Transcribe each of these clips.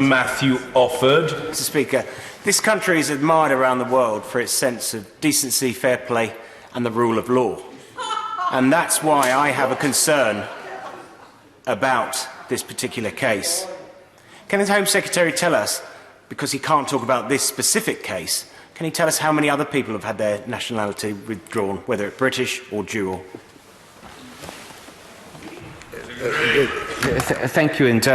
Matthew Offord. Mr. Speaker, this country is admired around the world for its sense of decency, fair play and the rule of law. And that's why I have a concern about this particular case. Can the Home Secretary tell us, because he can't talk about this specific case, can he tell us how many other people have had their nationality withdrawn, whether it's British or dual? Thank you. And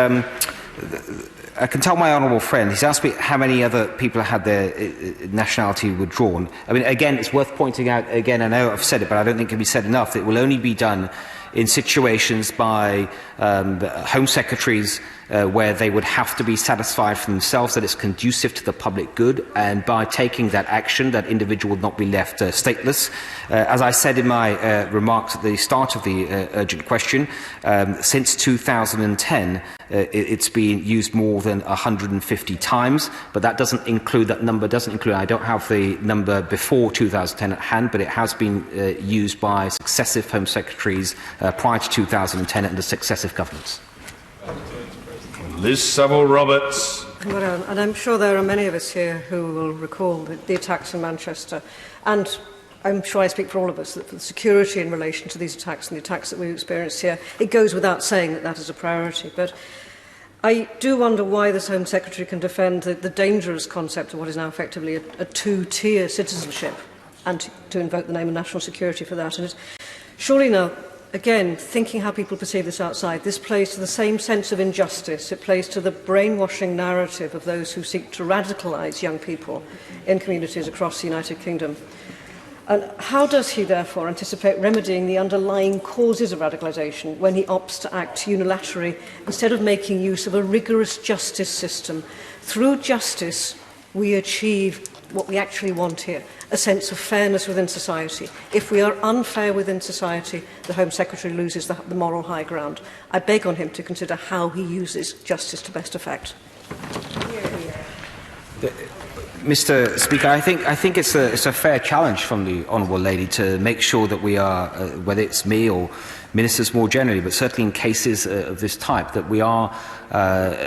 I can tell my honourable friend, he's asked me how many other people have had their nationality withdrawn. I mean, again, it's worth pointing out, again, I know I've said it, but I don't think it can be said enough, it will only be done in situations by Home Secretaries where they would have to be satisfied for themselves that it's conducive to the public good, and by taking that action, that individual would not be left stateless. As I said in my remarks at the start of the urgent question, since 2010, it's been used more than 150 times, but that doesn't include, that number doesn't include, I don't have the number before 2010 at hand, but it has been used by successive Home Secretaries prior to 2010 under successive governments. Liz Saville-Roberts. Well, and I'm sure there are many of us here who will recall the attacks in Manchester, and I'm sure I speak for all of us that for the security in relation to these attacks and the attacks that we've experienced here, it goes without saying that that is a priority. But I do wonder why this Home Secretary can defend the dangerous concept of what is now effectively a two-tier citizenship, and to invoke the name of national security for that. And it's surely now, again, thinking how people perceive this outside, this plays to the same sense of injustice. It plays to the brainwashing narrative of those who seek to radicalise young people in communities across the United Kingdom. And how does he, therefore, anticipate remedying the underlying causes of radicalisation when he opts to act unilaterally instead of making use of a rigorous justice system? Through justice, we achieve what we actually want here, a sense of fairness within society. If we are unfair within society, the Home Secretary loses the moral high ground. I beg on him to consider how he uses justice to best effect. Mr. Speaker, I think it's a fair challenge from the honourable lady to make sure that we are, whether it's me or ministers more generally, but certainly in cases of this type, that we are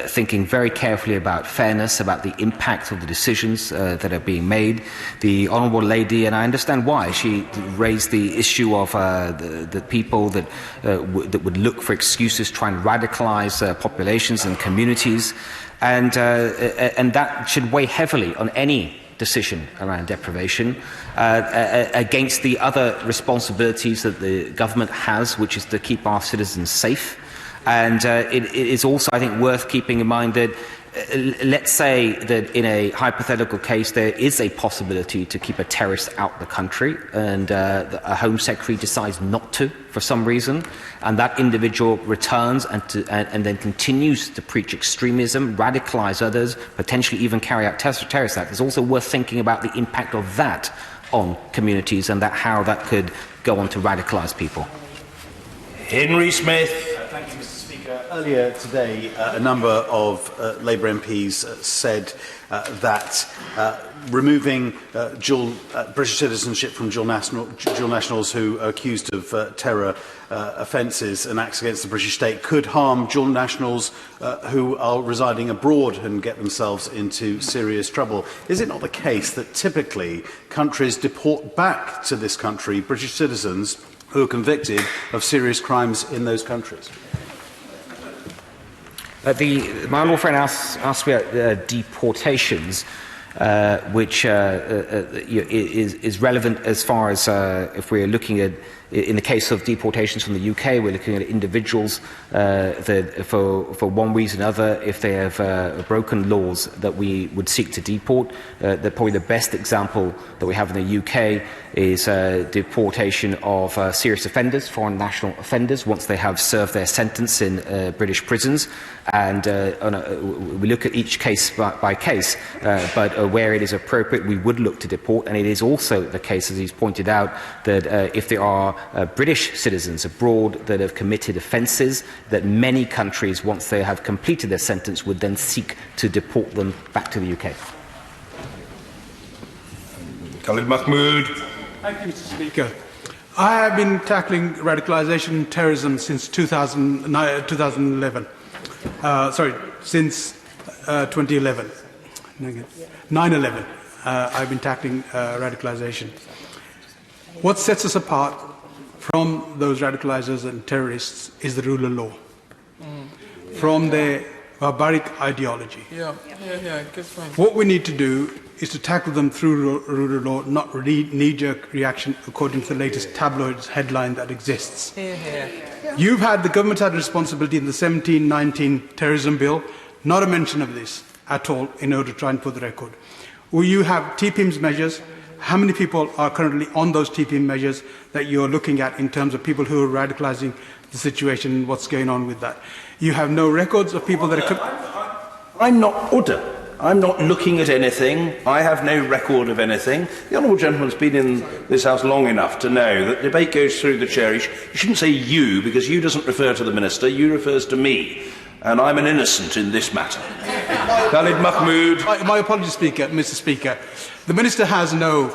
thinking very carefully about fairness, about the impact of the decisions that are being made. The honourable lady, and I understand why, she raised the issue of the people that would look for excuses, try and radicalise populations and communities. And that should weigh heavily on any decision around deprivation against the other responsibilities that the government has, which is to keep our citizens safe. And it is also, I think, worth keeping in mind that let's say that in a hypothetical case there is a possibility to keep a terrorist out of the country, and a Home Secretary decides not to for some reason, and that individual returns and then continues to preach extremism, radicalise others, potentially even carry out terrorist acts. It's also worth thinking about the impact of that on communities and how that could go on to radicalise people. Henry Smith. Thank you, Mr. Speaker. Earlier today, a number of Labour MPs said that removing dual British citizenship from dual nationals who are accused of terror offences and acts against the British state could harm dual nationals who are residing abroad and get themselves into serious trouble. Is it not the case that typically countries deport back to this country British citizens who are convicted of serious crimes in those countries? My honourable friend asked me about deportations, which is relevant as far as if we're looking at, in the case of deportations from the UK, we're looking at individuals that for one reason or another, if they have broken laws, that we would seek to deport. Probably the best example that we have in the UK is deportation of serious offenders, foreign national offenders, once they have served their sentence in British prisons. And we look at each case by case, but where it is appropriate, we would look to deport. And it is also the case, as he's pointed out, that if there are British citizens abroad that have committed offences, that many countries, once they have completed their sentence, would then seek to deport them back to the UK. Khalid Mahmood. Thank you, Mr. Speaker. I have been tackling radicalisation and terrorism since 2011. Since 2011. 9/11. I've been tackling radicalization. What sets us apart from those radicalizers and terrorists is the rule of law. From their barbaric ideology. Good point. What we need to do is to tackle them through rule of law, not knee-jerk reaction according to the latest tabloid headline that exists. The government had a responsibility in the 1719 terrorism bill, not a mention of this at all in order to try and put the record. Will you have TPIMS measures? How many people are currently on those TPIM measures that you're looking at in terms of people who are radicalizing the situation and what's going on with that? You have no records of people that are... I'm not order. I'm not looking at anything. I have no record of anything. The honourable gentleman's been in this House long enough to know that debate goes through the chair. You shouldn't say you, because you doesn't refer to the Minister, you refers to me. And I'm an innocent in this matter. Khalid Mahmood. My apologies, Mr. Speaker. The Minister has no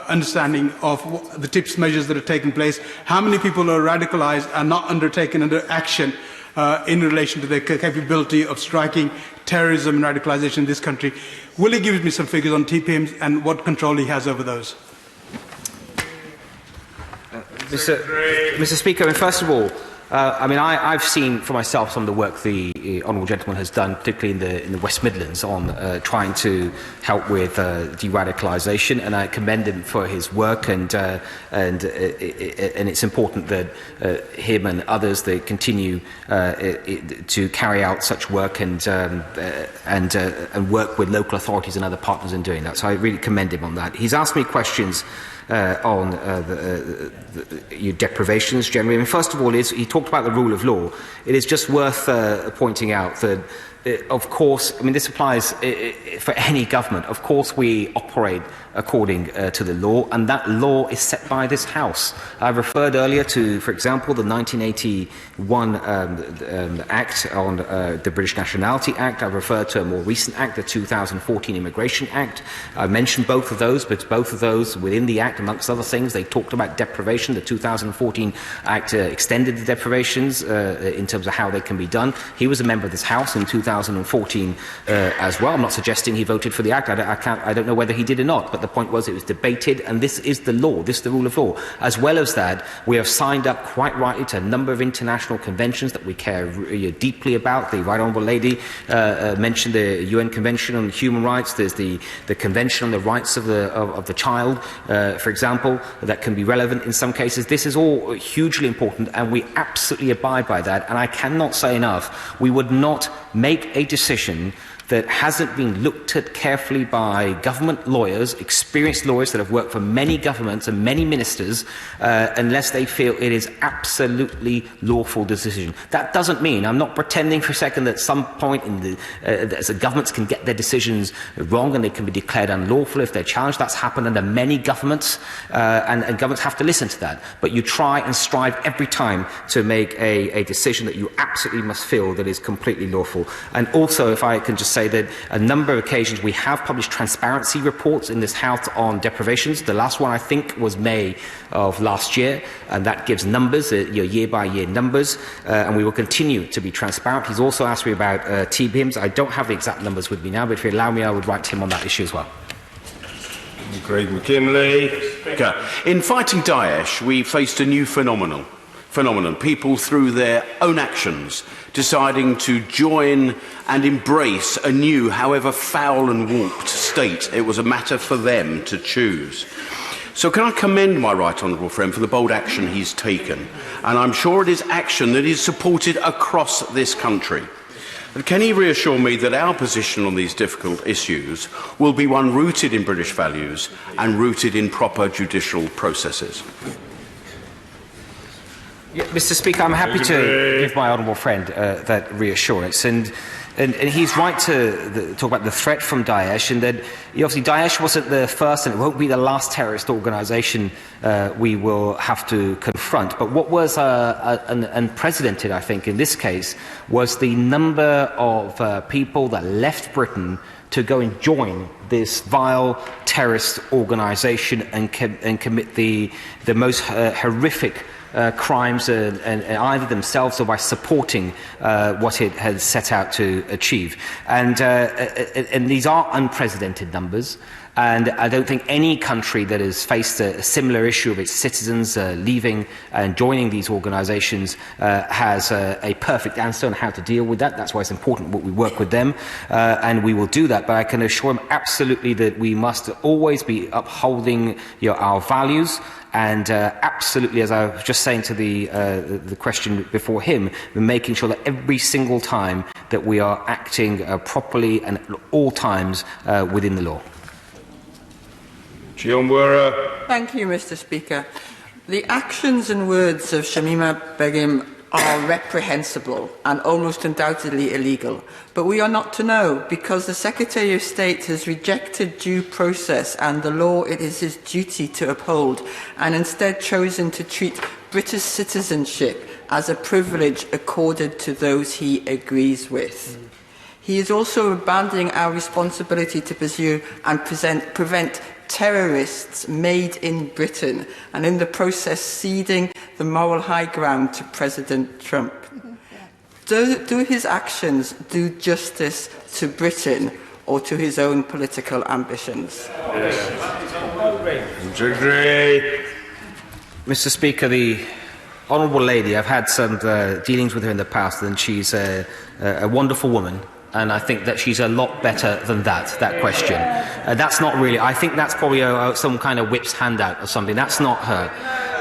understanding of the TIPS measures that are taking place, how many people are radicalised and not undertaken under action in relation to their capability of striking terrorism and radicalisation in this country. Will he give me some figures on TPIMs and what control he has over those? Mr. Speaker, first of all, I've seen for myself some of the work the honourable gentleman has done, particularly in the West Midlands, on trying to help with de-radicalisation, and I commend him for his work. And it's important that him and others they continue to carry out such work and work with local authorities and other partners in doing that. So I really commend him on that. He's asked me questions on your deprivations generally. First of all, he talked about the rule of law. It is just worth pointing out that, of course, this applies for any government. Of course, we operate according to the law, and that law is set by this House. I referred earlier to, for example, the 1981 Act on the British Nationality Act. I referred to a more recent act, the 2014 Immigration Act. I mentioned both of those, but both of those within the Act, amongst other things, they talked about deprivation. The 2014 Act extended the deprivations in terms of how they can be done. He was a member of this House in 2014 as well. I'm not suggesting he voted for the Act. I don't know whether he did or not, but the point was it was debated, and this is the law, this is the rule of law. As well as that, we have signed up quite rightly to a number of international conventions that we care deeply about. The Right Honourable Lady mentioned the UN Convention on Human Rights. There's the Convention on the Rights of the Child, for example, that can be relevant in some cases. This is all hugely important, and we absolutely abide by that. And I cannot say enough, we would not make a decision that hasn't been looked at carefully by government lawyers, experienced lawyers that have worked for many governments and many ministers, unless they feel it is absolutely lawful decision. That doesn't mean, I'm not pretending for a second that at some point in the governments can get their decisions wrong and they can be declared unlawful if they're challenged. That's happened under many governments, and governments have to listen to that. But you try and strive every time to make a decision that you absolutely must feel that is completely lawful. And also, if I can just say that a number of occasions we have published transparency reports in this House on deprivations. The last one, I think, was May of last year, and that gives numbers, year-by-year numbers, and we will continue to be transparent. He's also asked me about TPIMs. I don't have the exact numbers with me now, but if you allow me, I would write to him on that issue as well. Craig McKinley. In fighting Daesh, we faced a new phenomenon. People, through their own actions, deciding to join and embrace a new, however foul and warped state. It was a matter for them to choose. So can I commend my right honourable friend for the bold action he's taken? And I'm sure it is action that is supported across this country. And can he reassure me that our position on these difficult issues will be one rooted in British values and rooted in proper judicial processes? Yeah, Mr. Speaker, I'm happy to give my honourable friend that reassurance. And he's right to talk about the threat from Daesh, and that obviously Daesh wasn't the first and it won't be the last terrorist organisation we will have to confront. But what was unprecedented, I think, in this case, was the number of people that left Britain to go and join this vile terrorist organisation and commit the most horrific crimes and either themselves or by supporting what it has set out to achieve. And these are unprecedented numbers. And I don't think any country that has faced a similar issue of its citizens leaving and joining these organisations has a perfect answer on how to deal with that. That's why it's important that we work with them, and we will do that. But I can assure them absolutely that we must always be upholding our values. And absolutely, as I was just saying to the question before him, we're making sure that every single time that we are acting properly and at all times within the law. Thank you, Mr. Speaker. The actions and words of Shamima Begum are reprehensible and almost undoubtedly illegal. But we are not to know, because the Secretary of State has rejected due process and the law it is his duty to uphold, and instead chosen to treat British citizenship as a privilege accorded to those he agrees with. He is also abandoning our responsibility to pursue and prevent terrorists made in Britain, and in the process ceding the moral high ground to President Trump. Do his actions do justice to Britain or to his own political ambitions? Mr. Speaker, the Honourable Lady, I've had some dealings with her in the past, and she's a wonderful woman. And I think that she's a lot better than that question. That's not really, I think that's probably some kind of whip's handout or something. That's not her.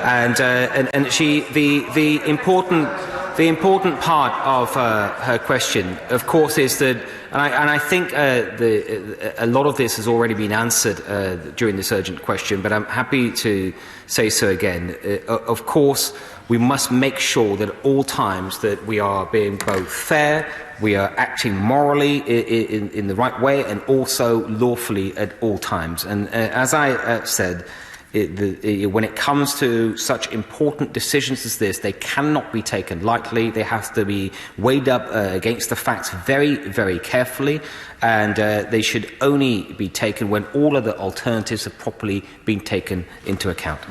And she, the important part of her question, of course, is that, and I think a lot of this has already been answered during this urgent question, but I'm happy to say so again. Of course, we must make sure that at all times that we are being both fair, we are acting morally in the right way, and also lawfully at all times. And as I said, when it comes to such important decisions as this, they cannot be taken lightly. They have to be weighed up against the facts very, very carefully, and they should only be taken when all other alternatives have properly been taken into account.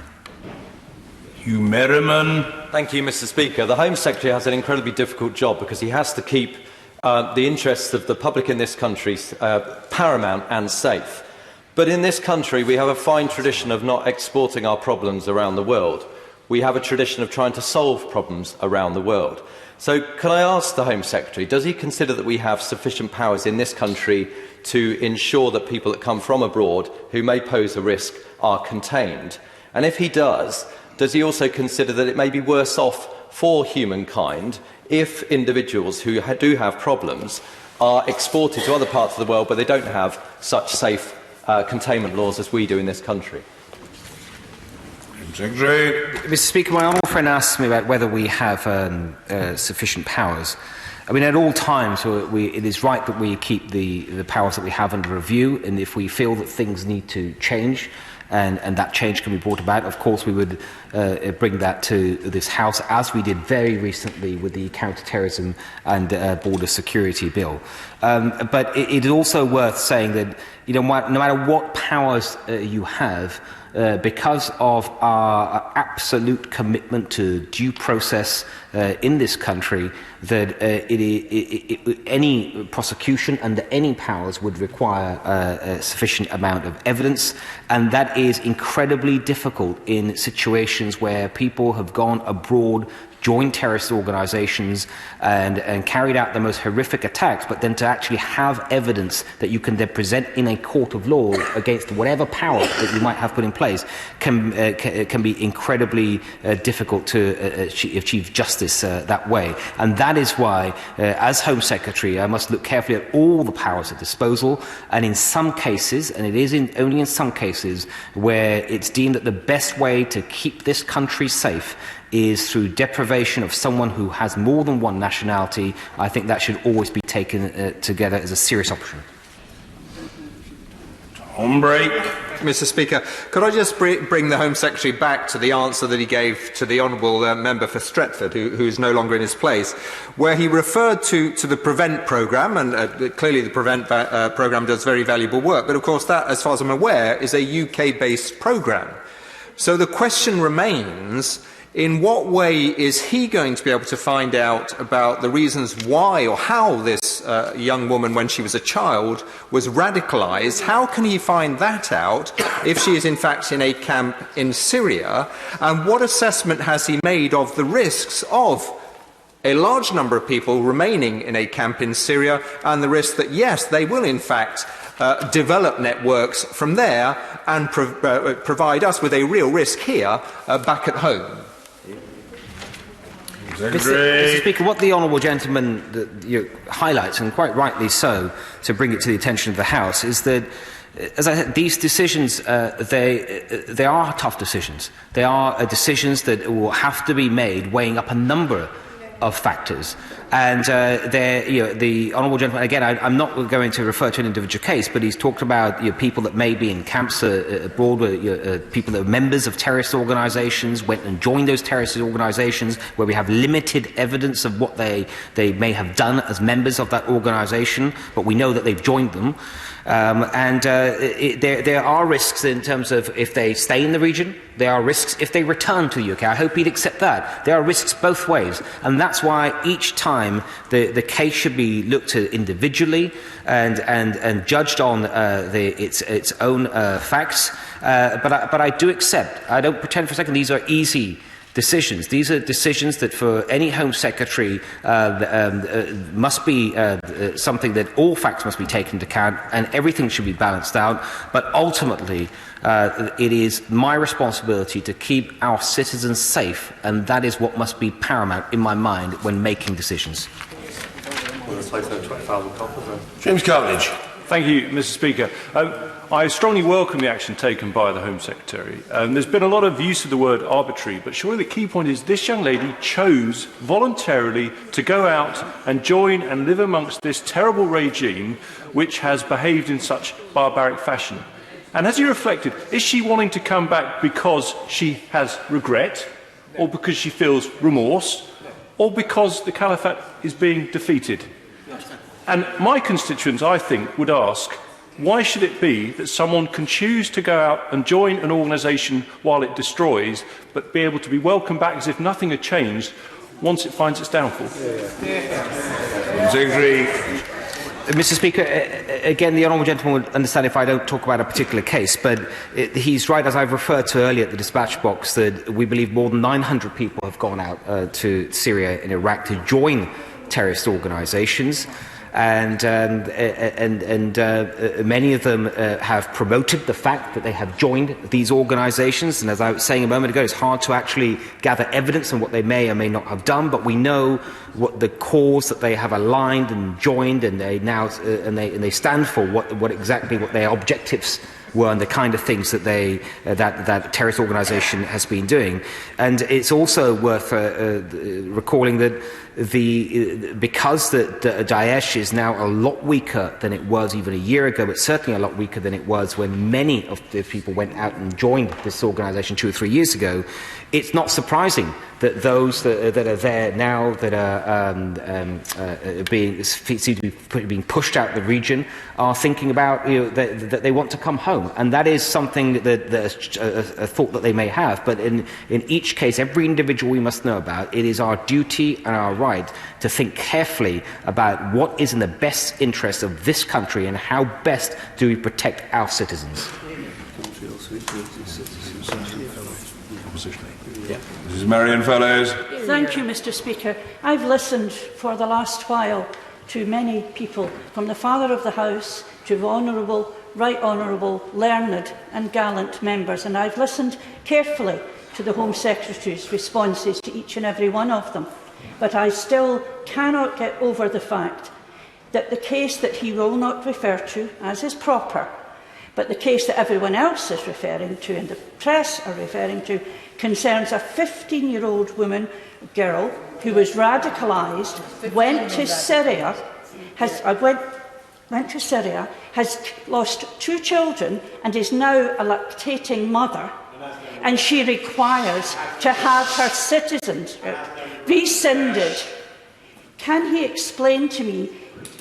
Hugh Merriman. Thank you, Mr. Speaker. The Home Secretary has an incredibly difficult job because he has to keep the interests of the public in this country paramount and safe. But in this country, we have a fine tradition of not exporting our problems around the world. We have a tradition of trying to solve problems around the world. So can I ask the Home Secretary, does he consider that we have sufficient powers in this country to ensure that people that come from abroad who may pose a risk are contained? And if he does he also consider that it may be worse off for humankind if individuals who do have problems are exported to other parts of the world, but they don't have such safe containment laws as we do in this country? Mr. Speaker, my honourable friend asked me about whether we have sufficient powers. I mean, at all times, it is right that we keep the powers that we have under review, and if we feel that things need to change, and that change can be brought about, of course we would bring that to this House, as we did very recently with the Counter-Terrorism and Border Security Bill. But it is also worth saying that no matter what powers you have, because of our absolute commitment to due process in this country, that any prosecution under any powers would require a sufficient amount of evidence, and that is incredibly difficult in situations where people have gone abroad, joined terrorist organisations and carried out the most horrific attacks, but then to actually have evidence that you can then present in a court of law against whatever power that you might have put in place can be incredibly difficult to achieve justice that way. And that is why, as Home Secretary, I must look carefully at all the powers at disposal, and in some cases, and it is only in some cases, where it's deemed that the best way to keep this country safe is through deprivation of someone who has more than one nationality. I think that should always be taken together as a serious option. Mr. Speaker, could I just bring the Home Secretary back to the answer that he gave to the Honourable Member for Stretford, who is no longer in his place, where he referred to the PREVENT programme, and clearly the PREVENT programme does very valuable work, but of course that, as far as I'm aware, is a UK-based programme. So the question remains, in what way is he going to be able to find out about the reasons why or how this young woman, when she was a child, was radicalised? How can he find that out if she is in fact in a camp in Syria? And what assessment has he made of the risks of a large number of people remaining in a camp in Syria and the risk that, yes, they will in fact develop networks from there and provide us with a real risk here back at home? Mr. Speaker, what the honourable gentleman highlights, and quite rightly so, to bring it to the attention of the House, is that, as I said, these decisions, they are tough decisions. They are decisions that will have to be made weighing up a number of factors. And the honourable gentleman, again, I'm not going to refer to an individual case, but he's talked about people that may be in camps abroad, people that are members of terrorist organisations, went and joined those terrorist organisations, where we have limited evidence of what they may have done as members of that organisation, but we know that they've joined them. There are risks in terms of if they stay in the region. There are risks if they return to the UK. I hope he'd accept that. There are risks both ways, and that's why each time the case should be looked at individually and judged on its own facts. But I do accept. I don't pretend for a second these are easy decisions. These are decisions that for any Home Secretary must be something that all facts must be taken into account and everything should be balanced out. But ultimately, it is my responsibility to keep our citizens safe, and that is what must be paramount in my mind when making decisions. James Cartledge. Thank you, Mr. Speaker. I strongly welcome the action taken by the Home Secretary. There's been a lot of use of the word arbitrary, but surely the key point is this young lady chose voluntarily to go out and join and live amongst this terrible regime which has behaved in such barbaric fashion. And has he reflected, is she wanting to come back because she has regret, or because she feels remorse, or because the caliphate is being defeated? And my constituents, I think, would ask, why should it be that someone can choose to go out and join an organisation while it destroys, but be able to be welcomed back as if nothing had changed once it finds its downfall? Mr. Speaker, again, the honourable gentleman would understand if I don't talk about a particular case, but he's right, as I've referred to earlier at the dispatch box, that we believe more than 900 people have gone out to Syria and Iraq to join terrorist organisations. And many of them have promoted the fact that they have joined these organisations. And as I was saying a moment ago, it's hard to actually gather evidence on what they may or may not have done. But we know what the cause that they have aligned and joined, and they now they stand for what exactly their objectives were and the kind of things that that terrorist organisation has been doing. And it's also worth recalling that because Daesh is now a lot weaker than it was even a year ago, but certainly a lot weaker than it was when many of the people went out and joined this organisation 2 or 3 years ago, it's not surprising that those that are there now, that are seem to be being pushed out of the region, are thinking about that they want to come home, and that is something that a thought that they may have. But in each case, every individual we must know about. It is our duty and our right to think carefully about what is in the best interest of this country and how best do we protect our citizens. Mrs. Marion Fellows. Thank you, Mr. Speaker. I've listened for the last while to many people, from the Father of the House to the Honourable, Right Honourable, learned and gallant members, and I've listened carefully to the Home Secretary's responses to each and every one of them. But I still cannot get over the fact that the case that he will not refer to, as is proper, but the case that everyone else is referring to and the press are referring to, concerns a 15-year-old girl who was radicalised, went to Syria, has lost 2 children and is now a lactating mother, and she requires to have her citizenship rescinded. Can he explain to me,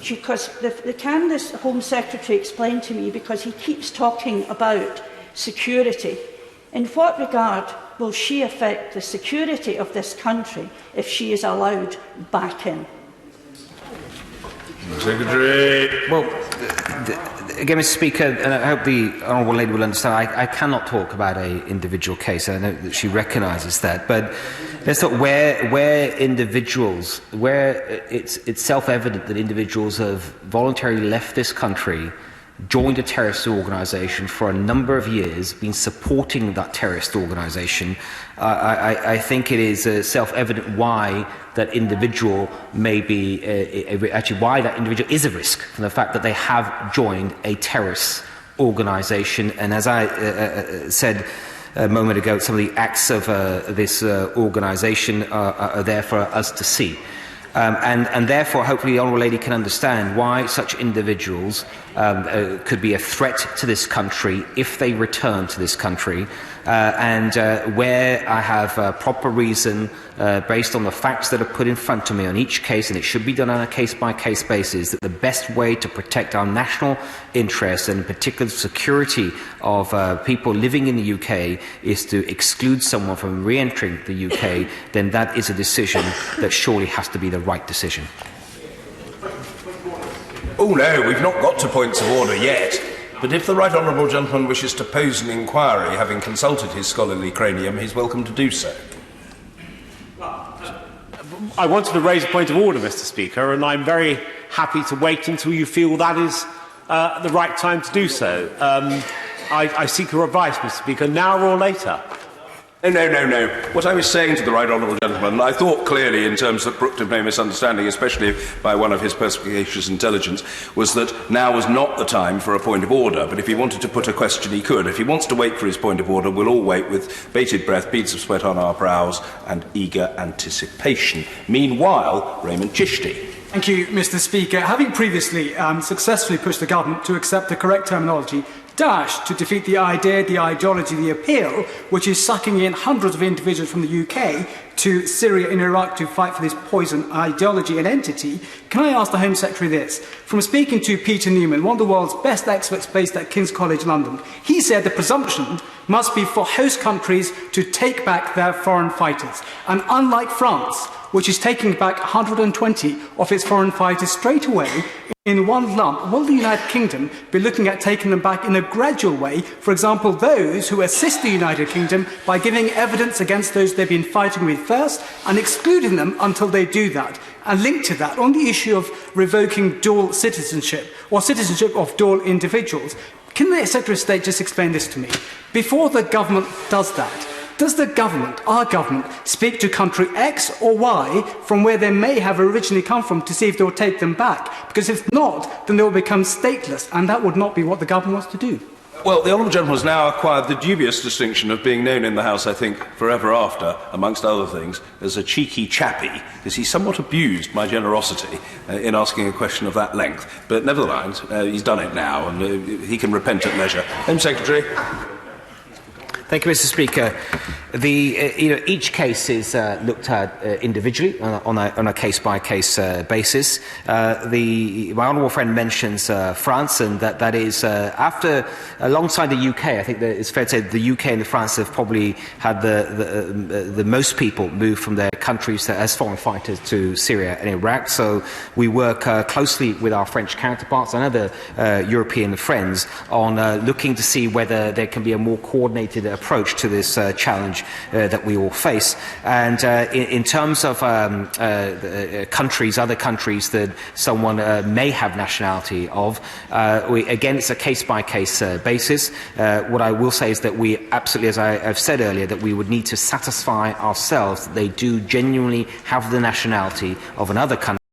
because can this Home Secretary explain to me, because he keeps talking about security, in what regard will she affect the security of this country if she is allowed back in? Secretary. Well, again, Mr. Speaker, and I hope the Honourable Lady will understand, I cannot talk about an individual case. I know that she recognises that, but let's talk where individuals, where it's self-evident that individuals have voluntarily left this country, joined a terrorist organisation for a number of years, been supporting that terrorist organisation. I think it is self-evident why that individual may be, actually why that individual is a risk from the fact that they have joined a terrorist organisation. And as I said a moment ago, some of the acts of this organisation are there for us to see. And therefore, hopefully, the Honourable Lady can understand why such individuals could be a threat to this country if they return to this country, and where I have proper reason, based on the facts that are put in front of me on each case, and it should be done on a case-by-case basis, that the best way to protect our national interests, and in particular the security of people living in the UK, is to exclude someone from re-entering the UK, then that is a decision that surely has to be the right decision. Oh no, we've not got to points of order yet. But if the right honourable gentleman wishes to pose an inquiry, having consulted his scholarly cranium, he's welcome to do so. I wanted to raise a point of order, Mr. Speaker, and I'm very happy to wait until you feel that is the right time to do so. I seek your advice, Mr. Speaker, now or later. No. What I was saying to the right honourable gentleman, I thought clearly in terms that brooked of no misunderstanding, especially by one of his perspicacious intelligence, was that now was not the time for a point of order, but if he wanted to put a question he could. If he wants to wait for his point of order, we'll all wait with bated breath, beads of sweat on our brows and eager anticipation. Meanwhile, Raymond Chishti. Thank you, Mr. Speaker. Having previously successfully pushed the government to accept the correct terminology, Daesh, to defeat the idea, the ideology, the appeal, which is sucking in hundreds of individuals from the UK to Syria and Iraq to fight for this poison ideology and entity, can I ask the Home Secretary this? From speaking to Peter Newman, one of the world's best experts based at King's College London, he said the presumption must be for host countries to take back their foreign fighters. And unlike France, which is taking back 120 of its foreign fighters straight away, in one lump, will the United Kingdom be looking at taking them back in a gradual way? For example, those who assist the United Kingdom by giving evidence against those they've been fighting with first and excluding them until they do that. And linked to that, on the issue of revoking dual citizenship or citizenship of dual individuals, can the Secretary of State just explain this to me? Before the government does that, does the government, our government, speak to country X or Y from where they may have originally come from to see if they'll take them back? Because if not, then they will become stateless, and that would not be what the government wants to do. Well, the Honourable Gentleman has now acquired the dubious distinction of being known in the House, I think, forever after, amongst other things, as a cheeky chappie, because he somewhat abused my generosity in asking a question of that length. But never mind, he's done it now, and he can repent at leisure. Home Secretary. Thank you, Mr. Speaker. Each case is looked at individually on a case-by-case basis. My honourable friend mentions France, and that is alongside the UK. I think that it's fair to say the UK and France have probably had the most people move from their countries as foreign fighters to Syria and Iraq. So we work closely with our French counterparts and other European friends on looking to see whether there can be a more coordinated approach to this challenge that we all face. And in terms of countries, other countries that someone may have nationality of, again, it's a case-by-case basis. What I will say is that we absolutely, as I've said earlier, that we would need to satisfy ourselves that they do genuinely have the nationality of another country.